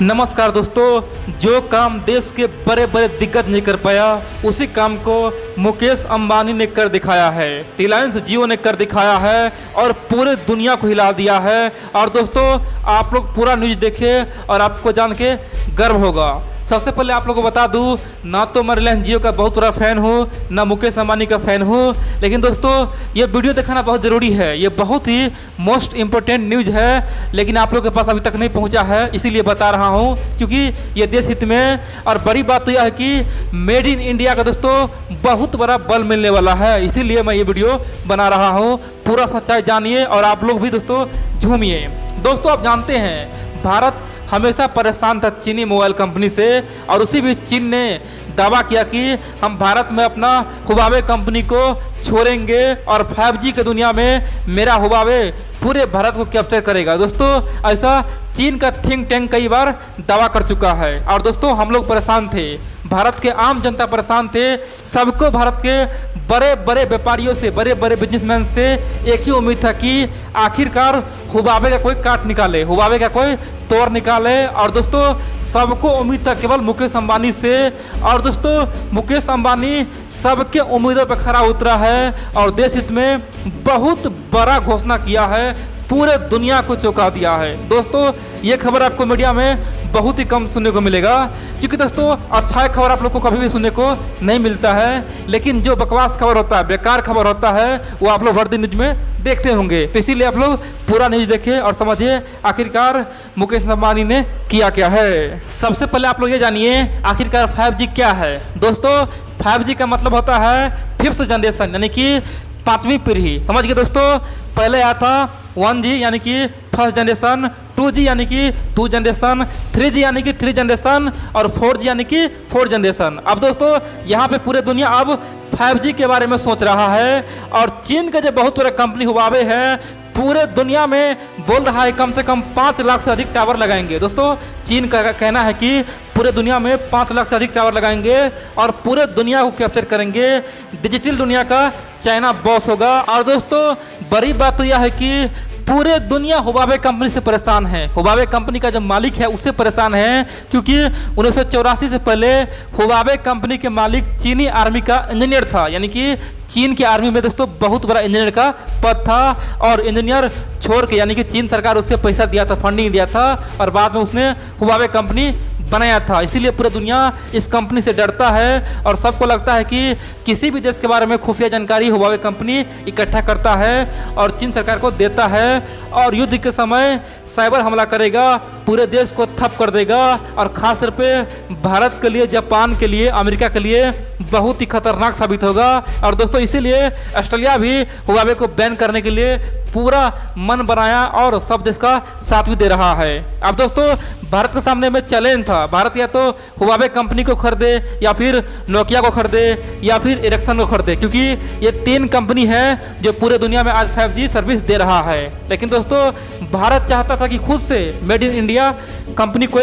नमस्कार दोस्तों, जो काम देश के बड़े बड़े दिग्गज नहीं कर पाया उसी काम को मुकेश अंबानी ने कर दिखाया है। रिलायंस जियो ने कर दिखाया है और पूरे दुनिया को हिला दिया है। और दोस्तों, आप लोग पूरा न्यूज़ देखिए और आपको जान के गर्व होगा। सबसे पहले आप लोगों को बता दूं, ना तो मैं रिलायंस जियो का बहुत बड़ा फ़ैन हूं, ना मुकेश अंबानी का फ़ैन हूं, लेकिन दोस्तों ये वीडियो दिखाना बहुत ज़रूरी है। ये बहुत ही मोस्ट इम्पोर्टेंट न्यूज़ है, लेकिन आप लोगों के पास अभी तक नहीं पहुंचा है, इसीलिए बता रहा हूं, क्योंकि ये देश हित में। और बड़ी बात तो यह है कि मेड इन इंडिया का दोस्तों बहुत बड़ा बल मिलने वाला है, इसीलिए मैं ये वीडियो बना रहा हूँ। पूरा सच्चाई जानिए और आप लोग भी दोस्तों झूमिए। दोस्तों, आप जानते हैं भारत हमेशा परेशान था चीनी मोबाइल कंपनी से, और उसी भी चीन ने दावा किया कि हम भारत में अपना हुवावे कंपनी को छोड़ेंगे और 5G की दुनिया में मेरा हुवावे पूरे भारत को कैप्चर करेगा। दोस्तों, ऐसा चीन का थिंक टैंक कई बार दावा कर चुका है। और दोस्तों, हम लोग परेशान थे, भारत के आम जनता परेशान थे। सबको भारत के बड़े बड़े व्यापारियों से, बड़े बड़े बिजनेसमैन से एक ही उम्मीद था कि आखिरकार हुवावे का कोई काट निकाले, हुवावे का कोई तोड़ निकाले। और दोस्तों, सबको उम्मीद था केवल मुकेश अंबानी से। और दोस्तों, मुकेश अंबानी सबके उम्मीदों पर खरा उतरा है और देश हित में बहुत बड़ा घोषणा किया है, पूरे दुनिया को चौंका दिया है। दोस्तों, ये खबर आपको मीडिया में बहुत ही कम सुनने को मिलेगा, क्योंकि दोस्तों अच्छा खबर आप लोग को कभी भी सुनने को नहीं मिलता है, लेकिन जो बकवास खबर होता है, बेकार खबर होता है, वो आप लोग वर्दी न्यूज में देखते होंगे। तो इसीलिए आप लोग पूरा न्यूज देखिए और समझिए आखिरकार मुकेश अंबानी ने किया क्या है। सबसे पहले आप लोग ये जानिए आखिरकार 5G क्या है। दोस्तों, 5G का मतलब होता है 5th जनरेशन, यानी कि 5वीं पीढ़ी। समझ गए दोस्तों, पहले आया था 1G यानी कि फर्स्ट जनरेशन, 2G यानी कि 2 जनरेशन, 3G यानी कि 3 जनरेशन और 4G यानी कि 4 जनरेशन। अब दोस्तों, यहाँ पे पूरे दुनिया अब 5G के बारे में सोच रहा है। और चीन का जो बहुत बड़ा कंपनी हुवावे है, पूरे दुनिया में बोल रहा है कम से कम 5 लाख से अधिक टावर लगाएंगे। दोस्तों, चीन का कहना है कि पूरे दुनिया में 5 लाख से अधिक टावर लगाएंगे और पूरे दुनिया को कैप्चर करेंगे। डिजिटल दुनिया का चाइना बॉस होगा। और दोस्तों, बड़ी बात तो यह है कि पूरे दुनिया हुवावे कंपनी से परेशान है। हुवावे कंपनी का जो मालिक है उससे परेशान है, क्योंकि 1984 से पहले हुवावे कंपनी के मालिक चीनी आर्मी का इंजीनियर था, यानी कि चीन की आर्मी में दोस्तों बहुत बड़ा इंजीनियर का पद था। और इंजीनियर छोड़ के, यानी कि चीन सरकार उससे पैसा दिया था, फंडिंग दिया था, और बाद में उसने हुवावे कंपनी बनाया था। इसीलिए पूरी दुनिया इस कंपनी से डरता है और सबको लगता है कि किसी भी देश के बारे में खुफिया जानकारी हुवावे कंपनी इकट्ठा करता है और चीन सरकार को देता है, और युद्ध के समय साइबर हमला करेगा, पूरे देश को ठप कर देगा। और ख़ास तौर पे भारत के लिए, जापान के लिए, अमेरिका के लिए बहुत ही खतरनाक साबित होगा। और दोस्तों, इसीलिए ऑस्ट्रेलिया भी हुवावे को बैन करने के लिए पूरा मन बनाया और सब देश का साथ भी दे रहा है। अब दोस्तों, भारत के सामने में चैलेंज था, भारत या तो हुवावे कंपनी को खरीदे, या फिर नोकिया को खरीदे, या फिर एरिक्सन को खरीदे, क्योंकि ये 3 कंपनी है जो पूरे दुनिया में आज 5G सर्विस दे रहा है। लेकिन दोस्तों, भारत चाहता था कि खुद से मेड इन इंडिया कंपनी को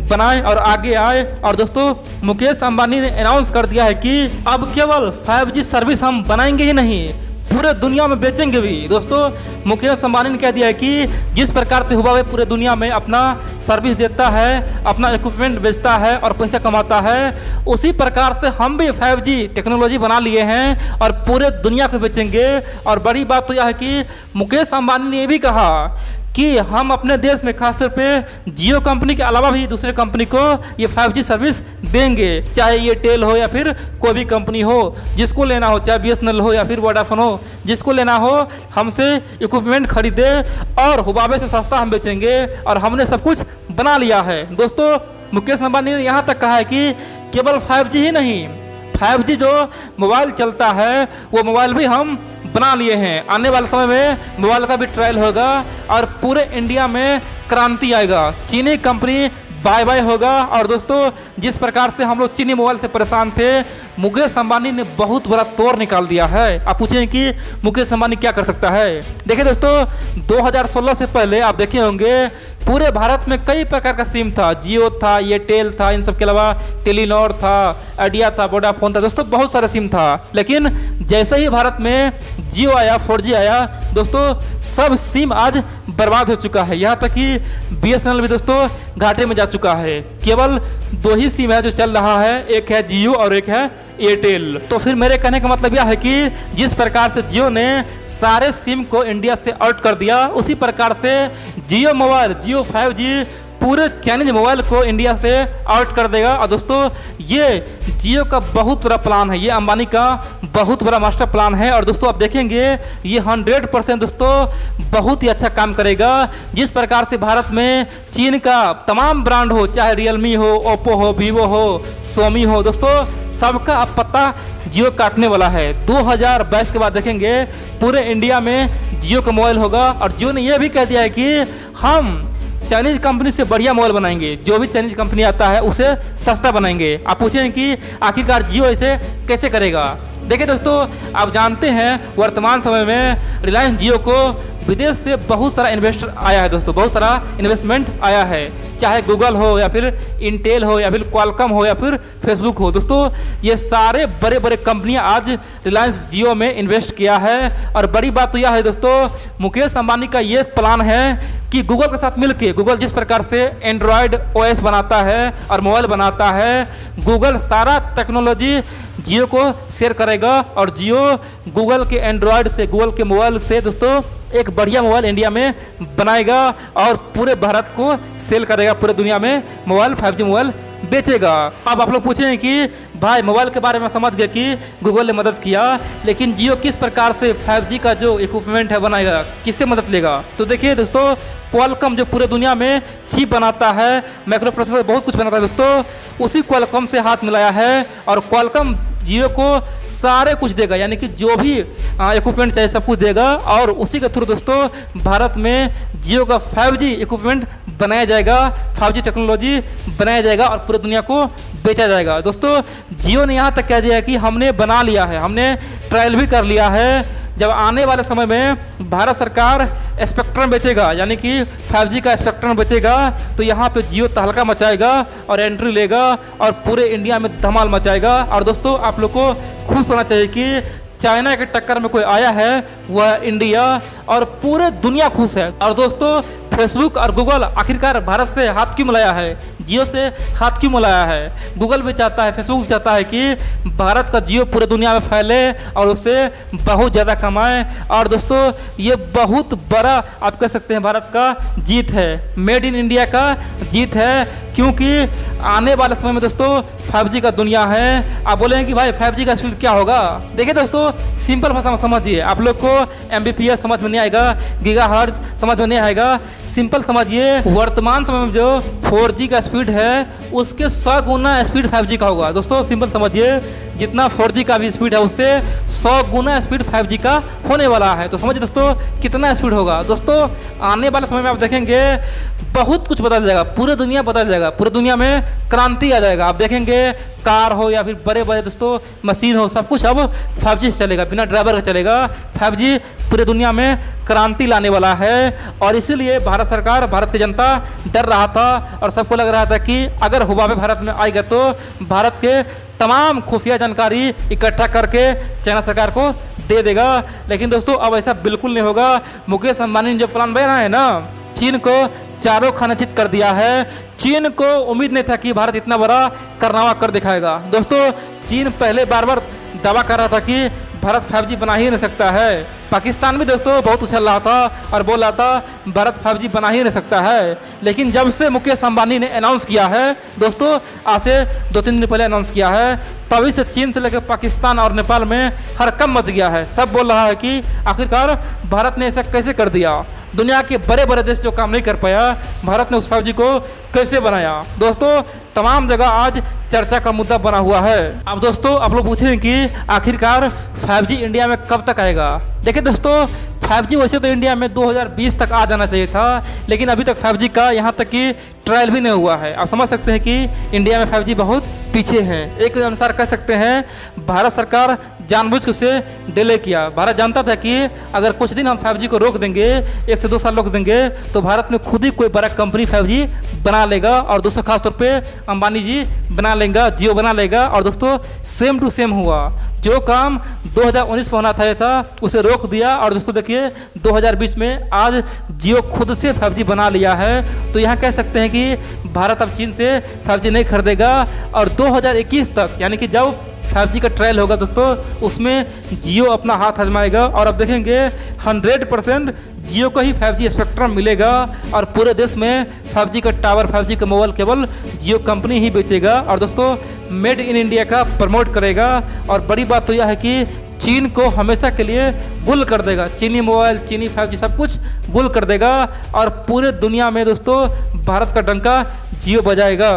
बनाए और आगे आए। और दोस्तों, मुकेश अंबानी ने अनाउंस कर दिया है कि अब केवल 5G सर्विस हम बनाएंगे ही नहीं, पूरे दुनिया में बेचेंगे भी। दोस्तों, मुकेश अंबानी ने कह दिया है कि जिस प्रकार से हुवावे पूरे दुनिया में अपना सर्विस देता है, अपना इक्विपमेंट बेचता है और पैसा कमाता है, उसी प्रकार से हम भी 5G टेक्नोलॉजी बना लिए हैं और पूरे दुनिया को बेचेंगे। और बड़ी बात तो यह है कि मुकेश अंबानी ने ये भी कहा कि हम अपने देश में खासतौर पे जियो कंपनी के अलावा भी दूसरे कंपनी को ये 5G सर्विस देंगे, चाहे ये टेल हो या फिर कोई भी कंपनी हो, जिसको लेना हो, चाहे BSNL हो या फिर वोडाफोन हो, जिसको लेना हो हमसे इक्विपमेंट खरीदे और हुवावे से सस्ता हम बेचेंगे, और हमने सब कुछ बना लिया है। दोस्तों, मुकेश अंबानी ने यहाँ तक कहा है कि केवल 5G ही नहीं, 5G जो मोबाइल चलता है वो मोबाइल भी हम बना लिए हैं। आने वाले समय में मोबाइल का भी ट्रायल होगा और पूरे इंडिया में क्रांति आएगा, चीनी कंपनी बाय बाय होगा। और दोस्तों, जिस प्रकार से हम लोग चीनी मोबाइल से परेशान थे, मुकेश अंबानी ने बहुत बड़ा तोड़ निकाल दिया है। आप पूछें कि मुकेश अंबानी क्या कर सकता है। देखिए दोस्तों, 2016 से पहले आप देखे होंगे पूरे भारत में कई प्रकार का सिम था, जियो था, एयरटेल था, इन सब के अलावा टेलीनॉर था, आइडिया था, वोडाफोन था। दोस्तों, बहुत सारा सिम था, लेकिन जैसे ही भारत में जियो आया, 4G आया, दोस्तों सब सिम आज बर्बाद हो चुका है। यहाँ तक कि BSNL भी दोस्तों घाटे में जा चुका है। केवल 2 ही सिम है जो चल रहा है, एक है जियो और एक है एयरटेल। तो फिर मेरे कहने का मतलब यह है कि जिस प्रकार से जियो ने सारे सिम को इंडिया से आउट कर दिया, उसी प्रकार से जियो मोबाइल, जियो 5G पूरे चाइनीज मोबाइल को इंडिया से आउट कर देगा। और दोस्तों ये जियो का बहुत बड़ा प्लान है, ये अंबानी का बहुत बड़ा मास्टर प्लान है। और दोस्तों आप देखेंगे ये 100% दोस्तों बहुत ही अच्छा काम करेगा। जिस प्रकार से भारत में चीन का तमाम ब्रांड हो, चाहे रियलमी हो, ओप्पो हो, वीवो हो, सोमी हो, दोस्तों सबका अब पत्ता जियो काटने वाला है। 2022 के बाद देखेंगे पूरे इंडिया में जियो का मोबाइल होगा। और जियो ने यह भी कह दिया है कि हम चाइनीज कंपनी से बढ़िया मोबाइल बनाएंगे, जो भी चाइनीज कंपनी आता है उसे सस्ता बनाएंगे। आप पूछेंगे कि आखिरकार जियो इसे कैसे करेगा। देखिए दोस्तों आप जानते हैं वर्तमान समय में रिलायंस जियो को विदेश से बहुत सारा इन्वेस्टर आया है दोस्तों, बहुत सारा इन्वेस्टमेंट आया है, चाहे गूगल हो या फिर इंटेल हो या फिर क्वालकॉम हो या फिर फेसबुक हो। दोस्तों ये सारे बड़े बड़े कंपनियां आज रिलायंस जियो में इन्वेस्ट किया है। और बड़ी बात तो यह है दोस्तों, मुकेश अंबानी का ये प्लान है कि गूगल के साथ मिलकर, गूगल जिस प्रकार से एंड्रॉयड OS बनाता है और मोबाइल बनाता है, गूगल सारा टेक्नोलॉजी जियो को शेयर करेगा। और जियो गूगल के एंड्रॉयड से, गूगल के मोबाइल से दोस्तों एक बढ़िया मोबाइल इंडिया में बनाएगा और पूरे भारत को सेल करेगा, पूरे दुनिया में मोबाइल 5G मोबाइल बेचेगा। अब आप लोग पूछेंगे कि भाई मोबाइल के बारे में समझ गए कि गूगल ने मदद किया, लेकिन जियो किस प्रकार से 5G का जो इक्विपमेंट है बनाएगा, किससे मदद लेगा। तो देखिए दोस्तों क्वालकॉम जो पूरे दुनिया में चिप बनाता है, माइक्रो प्रोसेसर बहुत कुछ बनाता है दोस्तों, उसी क्वालकॉम से हाथ मिलाया है। और क्वालकॉम जियो को सारे कुछ देगा, यानी कि जो भी इक्विपमेंट चाहिए सब कुछ देगा। और उसी के थ्रू दोस्तों भारत में जियो का 5G इक्विपमेंट बनाया जाएगा, 5G टेक्नोलॉजी बनाया जाएगा और पूरी दुनिया को बेचा जाएगा। दोस्तों जियो ने यहाँ तक कह दिया है कि हमने बना लिया है, हमने ट्रायल भी कर लिया है। जब आने वाले समय में भारत सरकार स्पेक्ट्रम बेचेगा, यानी कि 5G का स्पेक्ट्रम बेचेगा, तो यहाँ पे जियो तहलका मचाएगा और एंट्री लेगा और पूरे इंडिया में धमाल मचाएगा। और दोस्तों आप लोग को खुश होना चाहिए कि चाइना के टक्कर में कोई आया है वह इंडिया, और पूरे दुनिया खुश है। और दोस्तों फेसबुक और गूगल आखिरकार भारत से हाथ क्यों मिलाया है, जियो से हाथ क्यों मिलाया है। गूगल भी चाहता है, फेसबुक भी चाहता है कि भारत का जियो पूरे दुनिया में फैले और उससे बहुत ज़्यादा कमाए। और दोस्तों ये बहुत बड़ा आप कह सकते हैं भारत का जीत है, मेड इन इंडिया का जीत है, क्योंकि आने वाले समय में दोस्तों 5G का दुनिया है। आप बोलेंगे कि भाई 5G का स्पीड क्या होगा। देखिए दोस्तों सिंपल भाषा में समझिए, आप लोग को Mbps समझ में नहीं आएगा, गीगाहर्ट्ज समझ में नहीं आएगा। सिंपल समझिए, वर्तमान समय में जो 4G का स्पीड है उसके 100 गुना स्पीड 5G का होगा। दोस्तों सिंपल समझिए, जितना 4G का भी स्पीड है उससे 100 गुना स्पीड 5G का होने वाला है। तो समझिए दोस्तों कितना स्पीड होगा। दोस्तों आने वाले समय में आप देखेंगे बहुत कुछ बदल जाएगा, पूरी दुनिया बदल जाएगा, पूरी दुनिया में क्रांति आ जाएगा। आप देखेंगे कार हो या फिर बड़े बड़े दोस्तों मशीन हो, सब कुछ अब 5G से चलेगा, बिना ड्राइवर का चलेगा। 5G पूरी दुनिया में क्रांति लाने वाला है। और इसीलिए भारत सरकार, भारत की जनता डर रहा था और सबको लग रहा था कि अगर हुवावे भारत में आएगा तो भारत के तमाम खुफिया जानकारी इकट्ठा करके चाइना सरकार को दे देगा। लेकिन दोस्तों अब ऐसा बिल्कुल नहीं होगा। मुकेश अंबानी ने जो प्लान बनाया है ना, चीन को चारों खाना चित कर दिया है। चीन को उम्मीद नहीं था कि भारत इतना बड़ा कारनामा कर दिखाएगा। दोस्तों चीन पहले बार बार दावा कर रहा था कि भारत 5G बना ही नहीं सकता है। पाकिस्तान भी दोस्तों बहुत उछल रहा था और बोल रहा था भारत 5G बना ही नहीं सकता है। लेकिन जब से मुकेश अंबानी ने अनाउंस किया है दोस्तों, आज से 2-3 दिन पहले अनाउंस किया है, तभी से चीन से लेकर पाकिस्तान और नेपाल में हड़कंप मच गया है। सब बोल रहा है कि आखिरकार भारत ने ऐसा कैसे कर दिया। दुनिया के बड़े बड़े देश जो काम नहीं कर पाया, भारत ने उस 5G को कैसे बनाया। दोस्तों तमाम जगह आज चर्चा का मुद्दा बना हुआ है। अब दोस्तों आप लोग पूछेंगे कि आखिरकार 5G इंडिया में कब तक आएगा। देखिए दोस्तों 5G वैसे तो इंडिया में 2020 तक आ जाना चाहिए था, लेकिन अभी तक 5G का यहाँ तक कि ट्रायल भी नहीं हुआ है। आप समझ सकते हैं कि इंडिया में 5G बहुत पीछे है। एक अनुसार कह सकते हैं भारत सरकार जानबूझ के उसे डिले किया। भारत जानता था कि अगर कुछ दिन हम 5G को रोक देंगे, 1 से 2 साल रोक देंगे, तो भारत में खुद ही कोई बड़ा कंपनी 5G बना लेगा और दोस्तों खासतौर पे अंबानी जी बना लेगा, जियो बना लेगा। और दोस्तों सेम टू सेम हुआ। जो काम 2019 में होना था उसे रोक दिया। और दोस्तों देखिए 2020 में आज जियो खुद से 5G बना लिया है। तो यहाँ कह सकते हैं कि भारत अब चीन से 5G नहीं खरीदेगा और 2021 तक यानी कि जब 5G का ट्रायल होगा दोस्तों उसमें जियो अपना हाथ आजमाएगा। और अब देखेंगे 100% जियो को ही 5G स्पेक्ट्रम मिलेगा और पूरे देश में 5G का टावर 5G का मोबाइल केवल जियो कंपनी ही बेचेगा। और दोस्तों मेड इन इंडिया का प्रमोट करेगा। और बड़ी बात तो यह है कि चीन को हमेशा के लिए गुल कर देगा। चीनी मोबाइल, चीनी 5G सब कुछ गुल कर देगा और पूरे दुनिया में दोस्तों भारत का डंका जियो बजाएगा।